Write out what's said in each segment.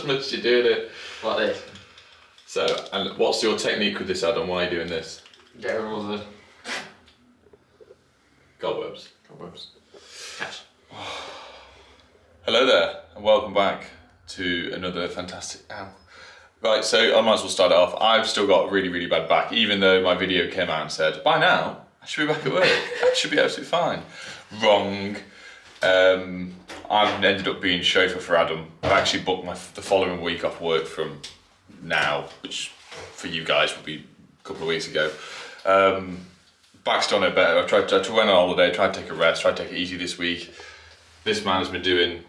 much as you're doing it. Like this. So, and what's your technique with this, Adam? Why are you doing this? Get rid of all the Cobwebs. Catch. Hello there, and welcome back to another fantastic... Ow. Right, so I might as well start it off. I've still got a really, really bad back, even though my video came out and said, by now, I should be back at work. I should be absolutely fine. Wrong. I've ended up being chauffeur for Adam. I've actually booked the following week off work from now, which for you guys would be a couple of weeks ago. Back's still no better. I went on holiday, tried to take a rest, tried to take it easy this week. This man has been doing,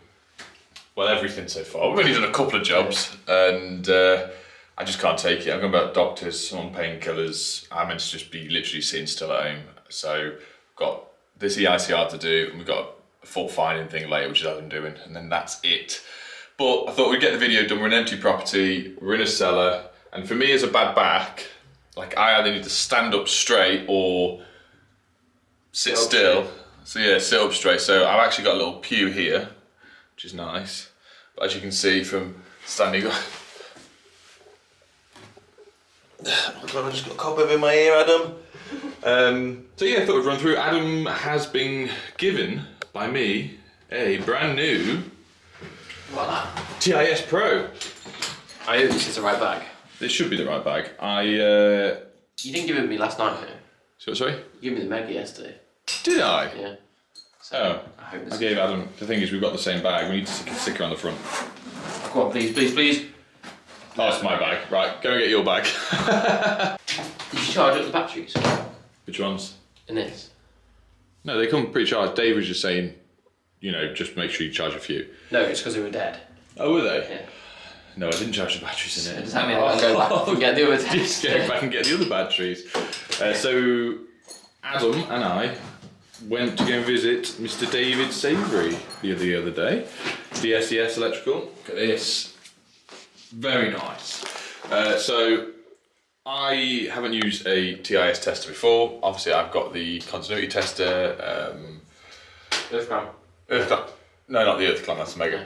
well, everything so far. We've only done a couple of jobs, and I just can't take it. I'm going back to doctors, I'm on painkillers. I'm meant to just be literally sitting still at home. So got this EICR to do, and we've got a fault finding thing later, which is what I'm doing, and then that's it. But I thought we'd get the video done. We're in an empty property, we're in a cellar, and for me as a bad back, like I either need to stand up straight or sit still. So yeah, sit up straight. So I've actually got a little pew here, which is nice. But as you can see from standing up, oh God, I just got a cobweb in my ear, Adam. So yeah, I thought we'd run through. Adam has been given by me a brand new TIS Pro. I hope this is the right bag. This should be the right bag. You didn't give it to me last night, though. Sorry? You gave me the Mega yesterday. Did I? Yeah. So Oh. I hope this I gave Adam. The thing is, we've got the same bag. We need to stick a sticker on the front. Come on, please, please, please. Oh, it's my bag. Right, go and get your bag. Did you charge up the batteries Which ones? in this? No, they come pre-charged. Dave was just saying, you know, just make sure you charge a few. No, it's because they were dead. Oh, were they? Yeah. No, I didn't charge the batteries in it. Does that mean I can go back and get the other dead? Just go back and get the other batteries. So, Adam and I went to go and visit Mr. David Savory the other day. TIS Electrical. Look at this. Very nice. So, I haven't used a TIS tester before. Obviously, I've got the continuity tester. Earth clamp. Earth clamp. No, not the earth clamp, that's Mega.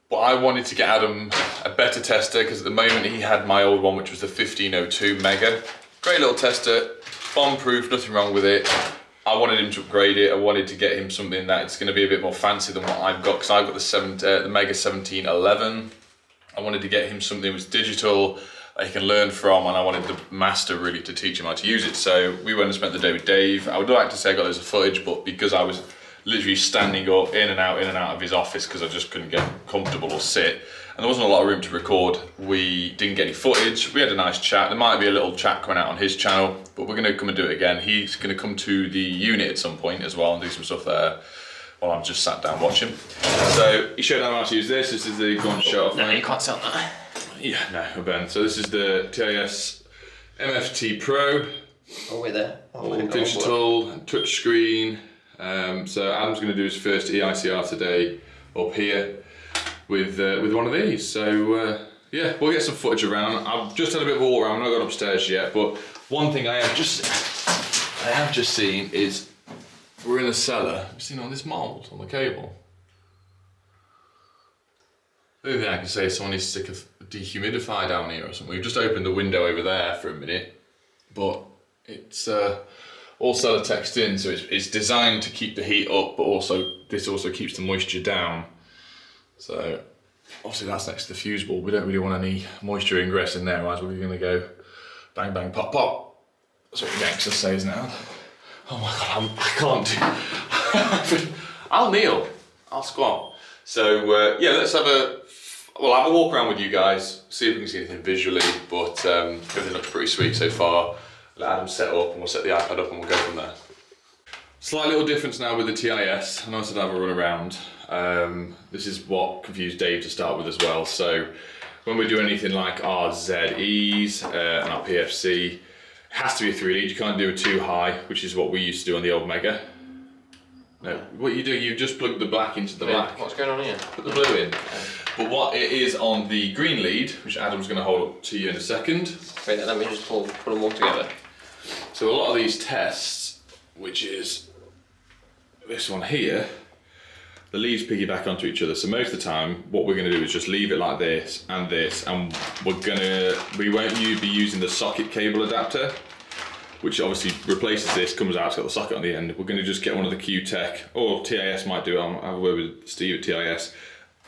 But I wanted to get Adam a better tester because at the moment he had my old one, which was the 1502 Mega. Great little tester, bomb-proof, nothing wrong with it. I wanted him to upgrade it. I wanted to get him something that's going to be a bit more fancy than what I've got because I've got the Mega 1711. I wanted to get him something that was digital that he can learn from, and I wanted the master really to teach him how to use it. So we went and spent the day with Dave. I would like to say I got loads of footage, but because I was literally standing up in and out of his office because I just couldn't get comfortable or sit, and there wasn't a lot of room to record, we didn't get any footage. We had a nice chat. There might be a little chat coming out on his channel, but we're going to come and do it again. He's going to come to the unit at some point as well and do some stuff there while I'm just sat down watching. So he showed how to use this. This is the gun shot. No, you can't sell that. Yeah, no, Ben. So this is the TIS MFT PRO. Oh, we're there. All digital, touch screen. So Adam's going to do his first EICR today up here with one of these. So yeah, we'll get some footage around. I've just had a bit of a walk around. I've not gone upstairs yet, but one thing I have just seen is we're in a cellar. I've seen all this mould on the cable. The only thing I can say is someone needs to stick a dehumidifier down here or something. We've just opened the window over there for a minute, but it's all cellar texed in, so it's designed to keep the heat up, but this also keeps the moisture down. So obviously that's next to the fuse bulb. We don't really want any moisture ingress in there, otherwise we're going to go bang bang pop pop. That's what gangsters says now. Oh my God, I can't do. I'll kneel. I'll squat. So yeah, we'll have a walk around with you guys, see if we can see anything visually, but everything looks pretty sweet so far. Let Adam set up and we'll set the iPad up and we'll go from there. Slight little difference now with the TIS. I know I said I'd have a run around. This is what confused Dave to start with as well. So when we do anything like our ZEs and our PFC, it has to be a 3 lead. You can't do a 2 high, which is what we used to do on the old Mega. No, what you do, you just plug the black into the black. What's going on here? Put the blue in. But what it is on the green lead, which Adam's going to hold up to you in a second. Wait, let me just put them all together. So a lot of these tests, which is this one here, the leads piggyback onto each other. So most of the time, what we're going to do is just leave it like this, and we won't be using the socket cable adapter, which obviously replaces this, comes out, it's got the socket on the end. We're going to just get one of the Q-Tech, or TIS might do it, I'll have a word with Steve at TIS,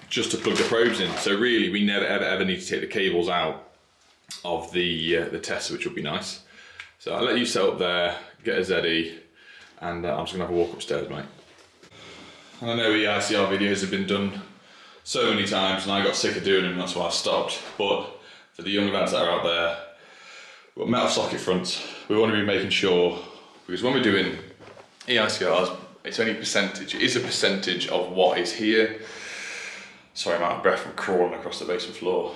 just to plug the probes in. So really, we never ever need to take the cables out of the tester, which would be nice. So I'll let you set up there, get a ZE, and I'm just going to have a walk upstairs, mate. And I know EICR videos have been done so many times, and I got sick of doing them, that's why I stopped. But for the young lads that are out there, we've got metal socket fronts. We want to be making sure, because when we're doing EICRs, it's only percentage. It is a percentage of what is here. Sorry, I'm out of breath from crawling across the basement floor.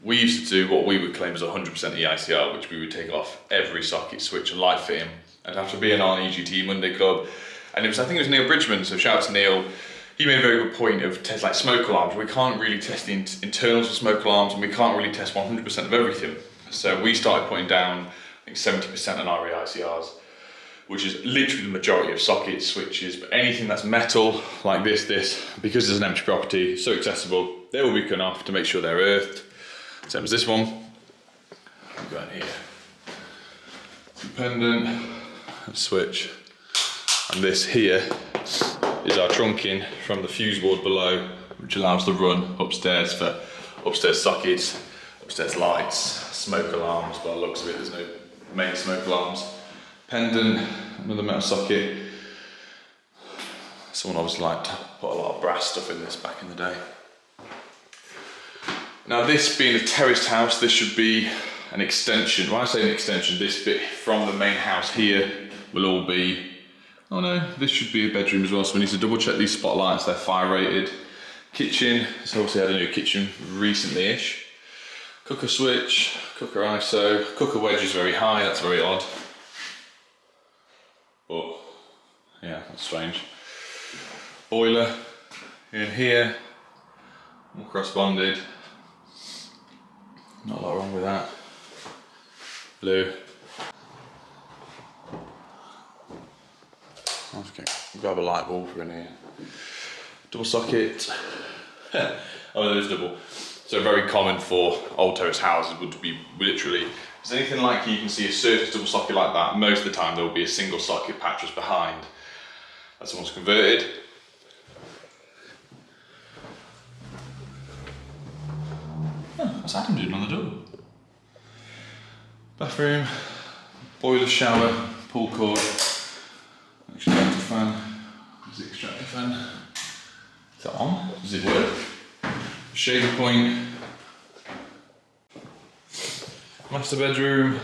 We used to do what we would claim as 100% EICR, which we would take off every socket, switch and light fit in. And after being on EGT Monday Club, and I think it was Neil Bridgman, so shout out to Neil, he made a very good point of test like smoke alarms. We can't really test the internals of smoke alarms, and we can't really test 100% of everything. So we started putting down, I think 70% on our EICRs, which is literally the majority of sockets, switches, but anything that's metal, like this, because there's an empty property, so accessible, they will be cut off to make sure they're earthed. Same as this one. We've got here, pendant, and switch. And this here is our trunking from the fuse board below, which allows the run upstairs for upstairs sockets, upstairs lights, smoke alarms. By the looks of it, there's no main smoke alarms. Pendant, another metal socket. Someone obviously liked to put a lot of brass stuff in this back in the day. Now this being a terraced house, this should be an extension. When I say an extension, this bit from the main house here will all be, oh no, this should be a bedroom as well, so we need to double check these spotlights, they're fire rated. Kitchen, so obviously had a new kitchen recently-ish. Cooker switch, cooker ISO, cooker wedge is very high, that's very odd. But yeah, that's strange. Boiler in here, all cross bonded. Not a lot wrong with that. Blue. Okay, grab a light bulb for in here. Double socket. Oh, there's double. So very common for old terrace houses would be literally, if there's anything like you can see a surface double socket like that, most of the time there will be a single socket patch just behind. That's the one's converted. What's Adam doing on the door? Bathroom, boiler, shower, pool court, extractor fan. Is the extractor fan? Is that on? Does it work? Shaver point. Master bedroom.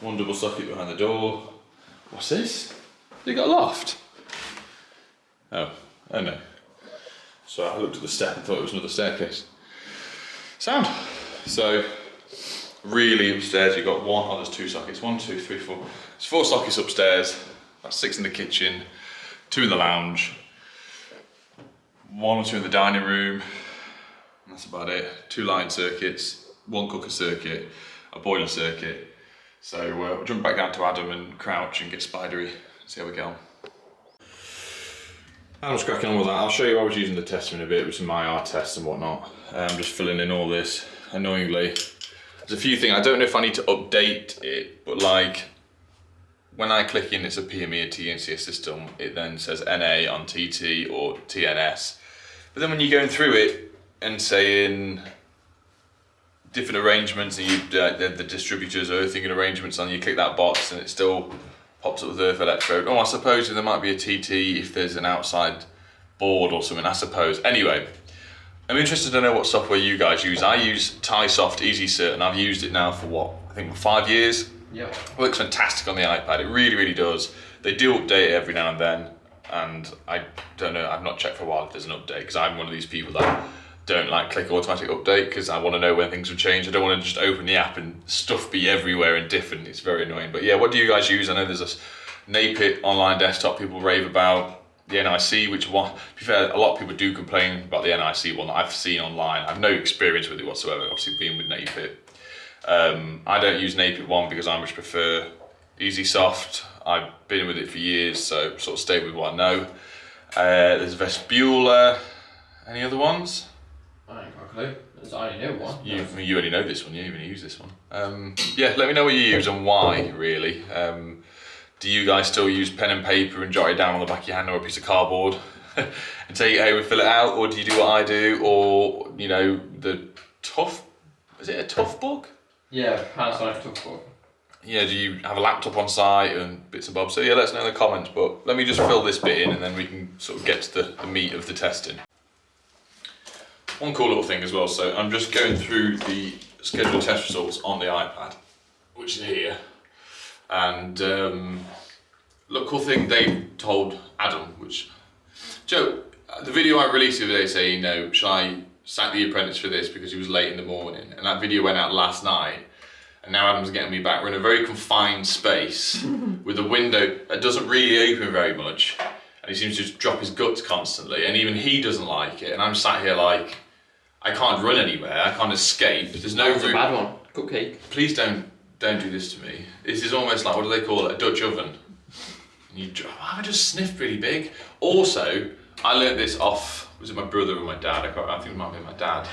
One double socket behind the door. What's this? They got a loft? Oh no. So I looked at the step and thought it was another staircase. Sound. So really upstairs you've got there's two sockets. 1, 2, 3, 4. There's 4 sockets upstairs, about 6 in the kitchen, 2 in the lounge, 1 or 2 in the dining room, and that's about it. 2 lighting circuits, 1 cooker circuit, a boiler circuit. So we'll jump back down to Adam and crouch and get spidery, see how we get on. I'm just cracking on with that. I'll show you how I was using the tester in a bit, which is my R test and whatnot. I'm just filling in all this, annoyingly. There's a few things, I don't know if I need to update it, but like, when I click in, it's a PME, a TNCS system, it then says NA on TT or TNS. But then when you're going through it and saying different arrangements, and the distributors are earthing arrangements on, you click that box and it still pops up with earth electrode. Oh, I suppose there might be a TT if there's an outside board or something, I suppose. Anyway, I'm interested to know what software you guys use. I use TISoft EasyCert, and I've used it now for what, I think 5 years. Yeah. Works fantastic on the iPad, it really, really does. They do update it every now and then, and I don't know, I've not checked for a while if there's an update, because I'm one of these people that don't like click automatic update, because I want to know when things have changed. I don't want to just open the app and stuff be everywhere and different. It's very annoying. But yeah, what do you guys use? I know there's a Napit online desktop people rave about. the NIC, which one, to be fair, a lot of people do complain about the NIC one that I've seen online. I've no experience with it whatsoever, obviously being with Napit. I don't use Napit one because I much prefer Easy Soft. I've been with it for years, so sort of stay with what I know. There's Vestibula. Any other ones? I ain't got a clue. I only know one. You already know this one, you even use this one. Yeah, let me know what you use and why, really. Do you guys still use pen and paper and jot it down on the back of your hand or a piece of cardboard and take it home and fill it out? Or do you do what I do? Or, you know, the tough, is it a tough book? Yeah, Panasonic tough book. Yeah, do you have a laptop on site and bits and bobs? So yeah, let us know in the comments, but let me just fill this bit in and then we can sort of get to the meat of the testing. One cool little thing as well, so I'm just going through the scheduled test results on the iPad, which is here. And look, cool thing they told Adam, which, Joe, the video I released the other day saying, you know, should I sack the Apprentice for this because he was late in the morning? And that video went out last night, and now Adam's getting me back. We're in a very confined space with a window that doesn't really open very much, and he seems to just drop his guts constantly, and even he doesn't like it, and I'm sat here like, I can't run anywhere, I can't escape, there's no That's a bad one. Cupcake. Please don't do this to me. This is almost like, what do they call it, a Dutch oven. And I just sniffed really big. Also, I learnt this off, was it my brother or my dad? I think it might be my dad.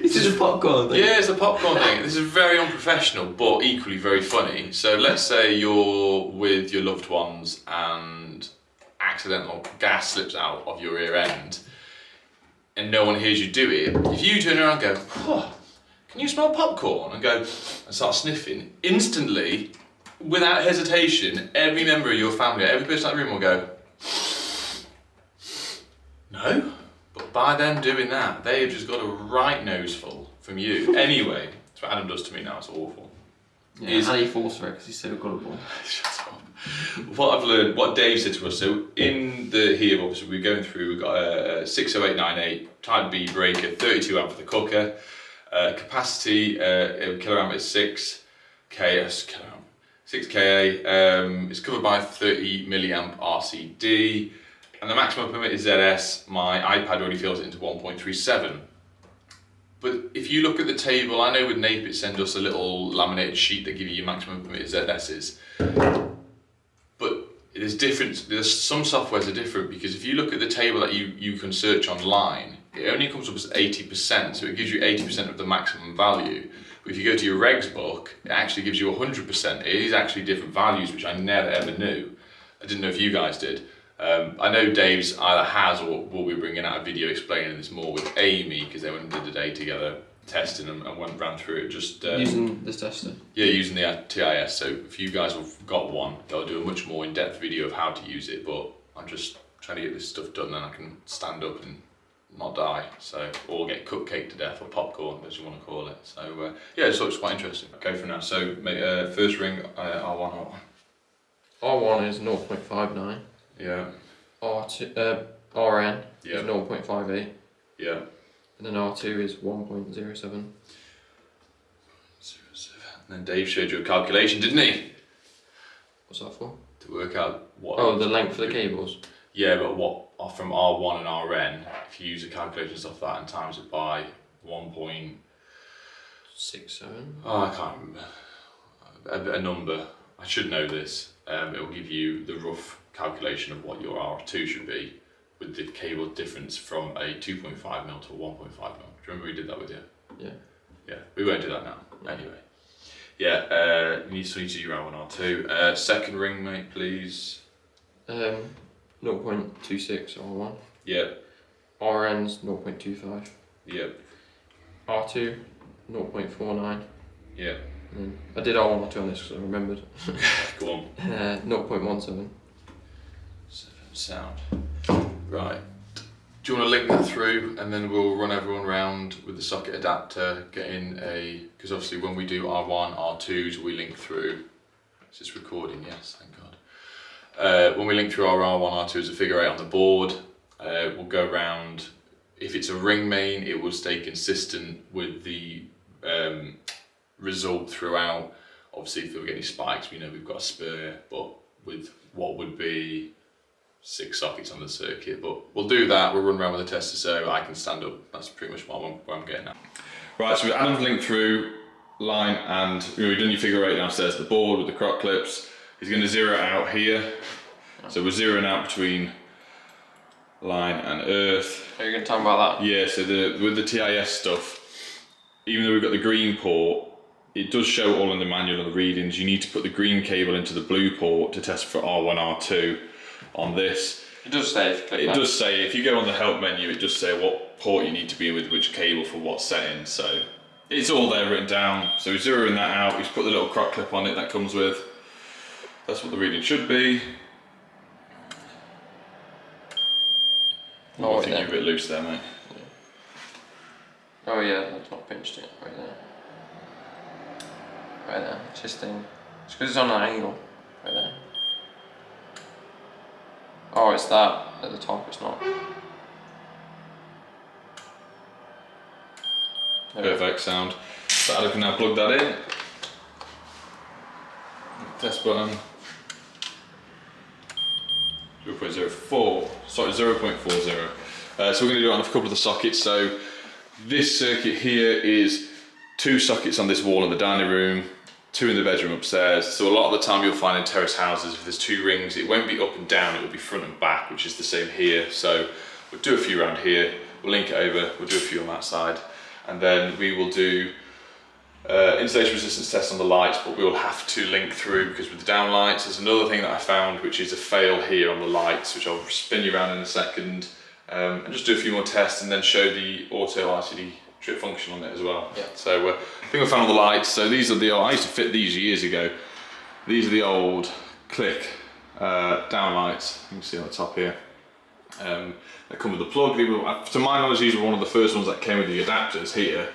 This is a popcorn thing. Yeah, it's a popcorn thing. This is very unprofessional, but equally very funny. So let's say you're with your loved ones and accidental gas slips out of your ear end and no one hears you do it. If you turn around and go, oh, can you smell popcorn? And go and start sniffing, instantly, without hesitation, every member of your family, every person in that room will go, no. But by them doing that, they have just got a right nose full from you. Anyway, that's what Adam does to me now, it's awful. Yeah, and he falls for it because he's so gullible. Shut up. What I've learned, what Dave said to us, so in the here, obviously we're going through, we've got a 60898 type B breaker, 32 amp for the cooker, capacity kiloamp is 6Ka, it's covered by 30 milliamp RCD, and the maximum permit is ZS. My iPad already fills it into 1.37. But if you look at the table, I know with Napit send us a little laminated sheet that give you your maximum permitted ZS's. But there's different, there's some softwares are different, because if you look at the table that you can search online, it only comes up as 80%, so it gives you 80% of the maximum value. But if you go to your regs book, it actually gives you 100%. It is actually different values, which I never ever knew. I didn't know if you guys did. I know Dave's either has or will be bringing out a video explaining this more with Amy, because they went and did the day together testing and ran through it. Just using this tester? Yeah, using the TIS. So if you guys have got one, they'll do a much more in-depth video of how to use it, but I'm just trying to get this stuff done and I can stand up and not die, so, or get cupcake to death, or popcorn as you want to call it. So yeah, so it's quite interesting. Okay, for now, so first ring, R1. R1 is 0.59. Yeah. R2, RN Yeah. is 0.58. Yeah. And then R2 is 1.07. 0.07. And then Dave showed you a calculation, didn't he? What's that for? To work out what... Oh, the length of the cables? Yeah, but what from R1 and RN, if you use a calculation stuff like that and times it by 1.67. Oh, I can't remember. A number. I should know this. It will give you the rough calculation of what your R2 should be with the cable difference from a 2.5mm to a 1.5mm. Do you remember we did that with you? Yeah. Yeah, we won't do that now. Anyway. Yeah, you need to use your R1, R2. Second ring, mate, please. 0.26 R1. Yep. RN's 0.25. Yep. R2 0.49. Yep. And then I did R1 R2 on this because I remembered. Go on. 0.17. Sound. Right. Do you want to link that through and then we'll run everyone around with the socket adapter, getting because obviously when we do R1, R2s, we link through. Is this recording? Yes, thank God. When we link through our R1, R2 as a figure 8 on the board, we'll go around. If it's a ring main, it will stay consistent with the result throughout. Obviously, if we get any spikes, we know we've got a spur, but with what would be 6 sockets on the circuit, but we'll do that. We'll run around with the tester so I can stand up. That's pretty much where I'm getting at. Right, so Adam's linked through line, and we've done your figure 8 downstairs, the board with the croc clips. He's going to zero it out here. So we're zeroing out between line and earth. Are you going to talk about that? Yeah, so with the TIS stuff, even though we've got the green port, it does show all in the manual and the readings. You need to put the green cable into the blue port to test for R1, R2 on this. It does say if you go on the help menu, it does say what port you need to be with which cable for what setting. So it's all there written down. So we're zeroing that out. We've put the little croc clip on it that comes with. That's what the reading should be. I think you're a bit loose there, mate. Yeah. Oh yeah, that's not pinched it right there. Right there, it's this thing. It's because it's on an angle. Right there. Oh, it's that at the top, it's not. Perfect sound. So Adam can now plug that in. Test button. 0.04, sorry, 0.40. So we're going to do it on a couple of the sockets. So this circuit here is 2 sockets on this wall in the dining room, 2 in the bedroom upstairs. So a lot of the time you'll find in terrace houses, if there's 2 rings, it won't be up and down, it will be front and back, which is the same here. So we'll do a few around here, we'll link it over, we'll do a few on that side, and then we will do insulation resistance test on the lights, but we will have to link through because with the down lights, there's another thing that I found which is a fail here on the lights, which I'll spin you around in a second, and just do a few more tests and then show the auto RCD trip function on it as well. Yeah. So I think I found all the lights. So these are the old, I used to fit these years ago. These are the old click down lights. You can see on the top here. They come with the plug. To my knowledge, these were one of the first ones that came with the adapters here,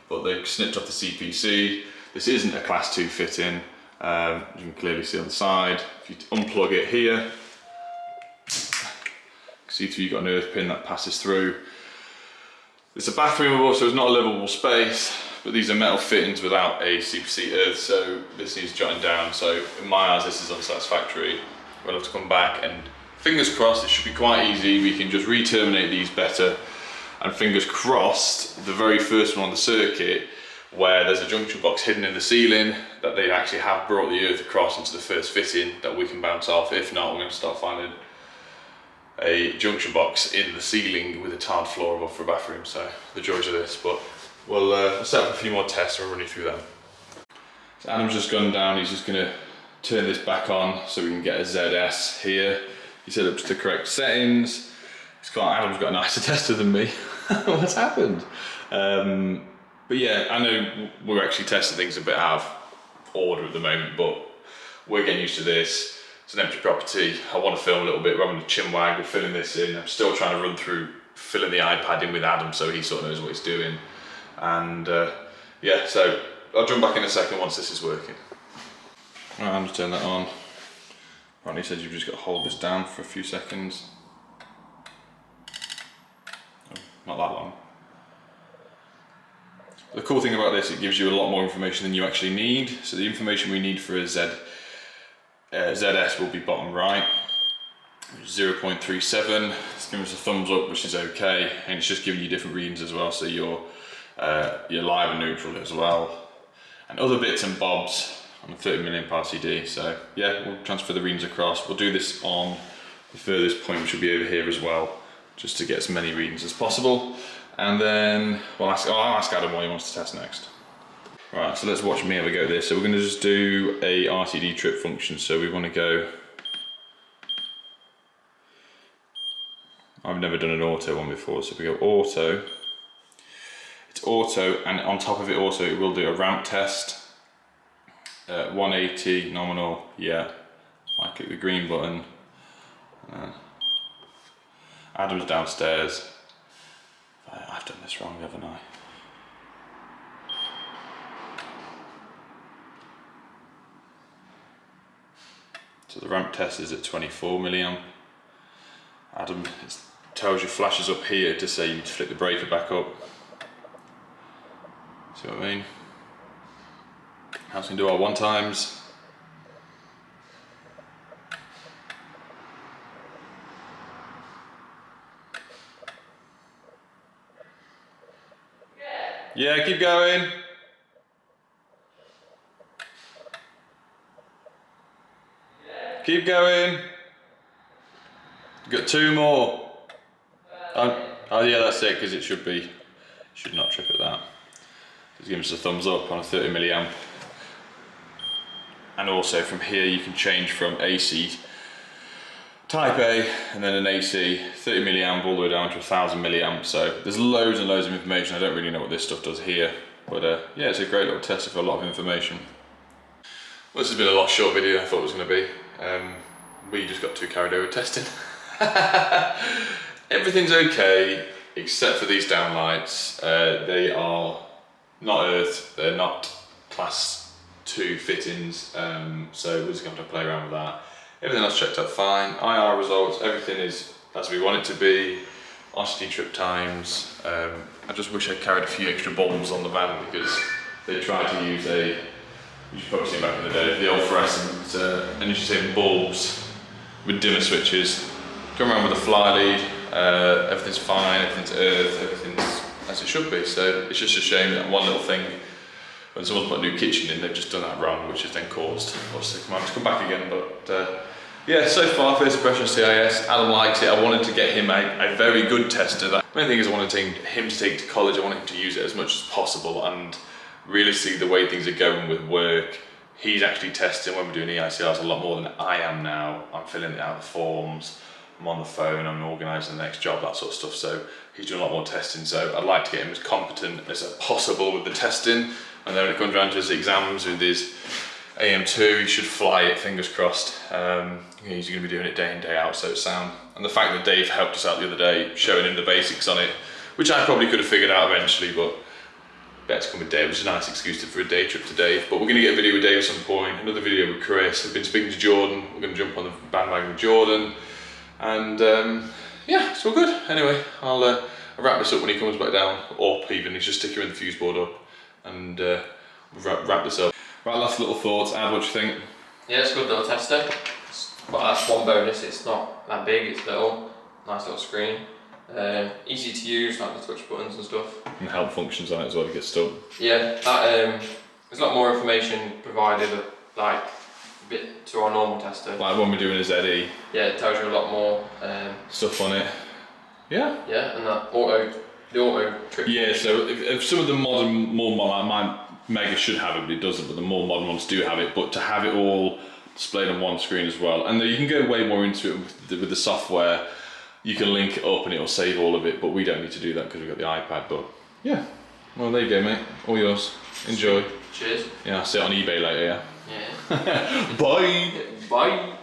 but they snipped off the CPC. This isn't a class 2 fit-in. You can clearly see on the side. If you unplug it here, see through, you've got an earth pin that passes through. It's a bathroom, so it's not a livable space, but these are metal fittings without a CPC earth, so this needs jotting down. So in my eyes, this is unsatisfactory. We'll have to come back, and fingers crossed, it should be quite easy. We can just re-terminate these better, and fingers crossed, the very first one on the circuit, where there's a junction box hidden in the ceiling, that they actually have brought the earth across into the first fitting that we can bounce off. If not, we're going to start finding a junction box in the ceiling with a tiled floor above for a bathroom. So the joys of this, but we'll set up a few more tests and we'll run you through them. So Adam's just gone down, he's just going to turn this back on so we can get a ZS here. He set up to the correct settings. Adam's got a nicer tester than me. What's happened? But yeah, I know we're actually testing things a bit out of order at the moment, but we're getting used to this. It's an empty property. I want to film a little bit. We're having a chin wag, we're filling this in. I'm still trying to run through filling the iPad in with Adam so he sort of knows what he's doing. And yeah, so I'll jump back in a second once this is working. Right, I'm just turn that on. Ronnie says you've just got to hold this down for a few seconds. Oh, not that long. The cool thing about this, it gives you a lot more information than you actually need. So the information we need for a ZS will be bottom right, 0.37. It's giving us a thumbs up, which is okay, and it's just giving you different readings as well. So your live and neutral as well, and other bits and bobs on a 30mm RCD. So yeah, we'll transfer the readings across. We'll do this on the furthest point, which will be over here as well, just to get as many readings as possible. And then I'll ask Adam what he wants to test next. Right, so let's watch me have a go at this. So we're going to just do a RCD trip function. So we want to go, I've never done an auto one before, so if we go auto, it's auto, and on top of it also it will do a ramp test, 180 nominal, yeah. I click the green button, Adam's downstairs. I've done this wrong, haven't I? So the ramp test is at 24 milliamp. Adam, it tells you, flashes up here to say you need to flick the breaker back up. See what I mean? How can we do our 1 times? Yeah, keep going. Keep going. Got 2 more. Oh yeah, that's it, because it should not trip at that. Just give us a thumbs up on a 30 milliamp. And also from here you can change from AC Type A and then an AC 30 milliamp all the way down to 1000 milliamp. So there's loads and loads of information. I don't really know what this stuff does here, but yeah, it's a great little tester for a lot of information. Well, this has been a lot short video than I thought it was going to be. We just got too carried away testing. Everything's okay except for these downlights. They are not earthed, they're not class 2 fittings, so we're just going to have to play around with that. Everything else checked out fine. IR results, everything is as we want it to be. RCT trip times. I just wish I carried a few extra bulbs on the van because they tried to use you should probably see back in the day, the old fluorescent energy saving bulbs with dimmer switches. Going around with a fly lead, everything's fine, everything's earthed, everything's as it should be. So it's just a shame that one little thing, when someone's put a new kitchen in, they've just done that wrong, which has then caused us to come back again. But yeah, so far, first impressions TIS, Adam likes it. I wanted to get him a very good tester. The main thing is I wanted him to take it to college. I wanted him to use it as much as possible, and realistically, the way things are going with work, he's actually testing when we're doing EICRs a lot more than I am now. I'm filling out the forms, I'm on the phone, I'm organising the next job, that sort of stuff. So he's doing a lot more testing. So I'd like to get him as competent as possible with the testing. And then when it comes around to his exams with his AM2, he should fly it, fingers crossed. He's going to be doing it day in, day out, so it's sound. And the fact that Dave helped us out the other day, showing him the basics on it, which I probably could have figured out eventually, but better to come with Dave, which is a nice excuse for a day trip to Dave. But we're going to get a video with Dave at some point, another video with Chris. I've been speaking to Jordan, we're going to jump on the bandwagon with Jordan. And yeah, it's all good. Anyway, I'll wrap this up when he comes back down, or even he's just sticking the fuse board up, and wrap this up. Right, last little thoughts. Ad, what do you think? Yeah, it's a good little tester. But that's one bonus, it's not that big, it's little. Nice little screen. Easy to use, like the touch buttons and stuff. And help functions on it as well to get stuck. Yeah, that, there's a lot more information provided, like a bit to our normal tester. Like when we're doing a ZE. Yeah, it tells you a lot more stuff on it. Yeah. Yeah, and that the auto trick. Yeah, so if some of the modern, more modern, my Mega should have it, but it doesn't, but the more modern ones do have it, but to have it all displayed on one screen as well. And you can go way more into it with the software. You can link it up and it'll save all of it, but we don't need to do that because we've got the iPad. But yeah, well, there you go, mate. All yours. Enjoy. Cheers. Yeah, I'll see it on eBay later, yeah? Yeah. Bye. Bye.